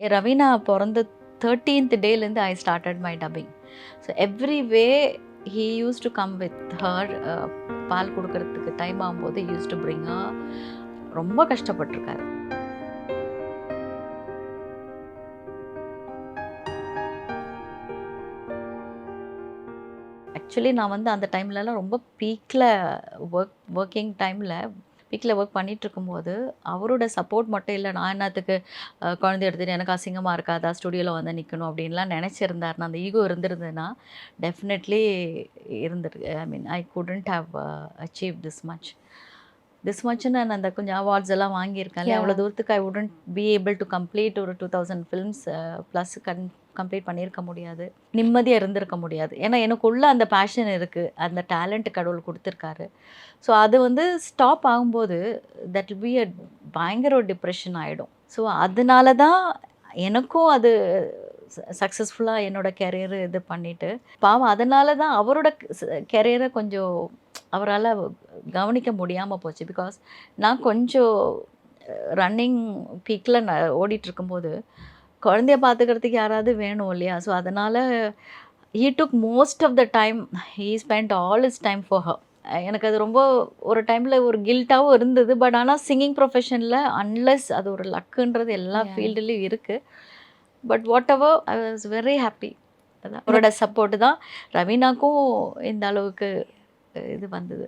ரவீனா பொறந்த 13th டேலேருந்து I started my dubbing. So every way he use to come with her. பால் கொடுக்கறதுக்கு time ஆகும்போது யூஸ் டு பிரிங் ஹர். ரொம்ப கஷ்டப்பட்டிருக்காரு. Actually நான் வந்து அந்த டைம்லலாம் ரொம்ப பீக்கில் ஒர்க்கிங் டைமில் பீக்கில் ஒர்க் பண்ணிட்டு இருக்கும்போது அவரோட சப்போர்ட் மட்டும் இல்லை. நான் என்னத்துக்கு குழந்தை எடுத்துகிட்டு எனக்கு அசிங்கமாக இருக்காதா ஸ்டுடியோவில் வந்து நிற்கணும் அப்படின்லாம் நினச்சிருந்தாருன்னா, அந்த ஈகோ இருந்திருந்ததுன்னா டெஃபினெட்லி இருந்திருக்கு. I mean I couldn't have achieve this மச்னு நான் அந்த கொஞ்சம் அவார்ட்ஸ் எல்லாம் வாங்கியிருக்கேன். அவ்வளோ தூரத்துக்கு I wouldn't be able to complete ஒரு 2000 ஃபிலிம்ஸ் ப்ளஸ் கம்ப்ளீட் பண்ணியிருக்க முடியாது. நிம்மதியாக இருந்திருக்க முடியாது. ஏன்னா எனக்குள்ள அந்த பேஷன் இருக்குது, அந்த டேலண்ட் கடவுள் கொடுத்துருக்காரு. ஸோ அது வந்து ஸ்டாப் ஆகும்போது தட் வில் பி அ பயங்கர ஒரு டிப்ரெஷன் ஆகிடும். ஸோ அதனால தான் எனக்கும் அது சக்ஸஸ்ஃபுல்லாக என்னோட கெரியர் இது பண்ணிவிட்டு பாவம் அதனால தான் அவரோட கெரியரை கொஞ்சம் அவரால் கவனிக்க முடியாமல் போச்சு. பிகாஸ் நான் கொஞ்சம் ரன்னிங் பீக்கில் ஓடிட்டுருக்கும்போது குழந்தைய பார்த்துக்கிறதுக்கு யாராவது வேணும் இல்லையா? ஸோ அதனால் he took most of the time, he spend all his time for her. எனக்கு அது ரொம்ப ஒரு டைமில் ஒரு கில்ட்டாகவும் இருந்தது. பட் ஆனால் சிங்கிங் ப்ரொஃபஷனில் அன்லெஸ் அது ஒரு லக்குன்றது எல்லா ஃபீல்டுலேயும் இருக்குது. But what ever I was very happy. அதான் அவரோட சப்போர்ட்டு தான் ரவீனாக்கும் இந்த அளவுக்கு இது வந்தது.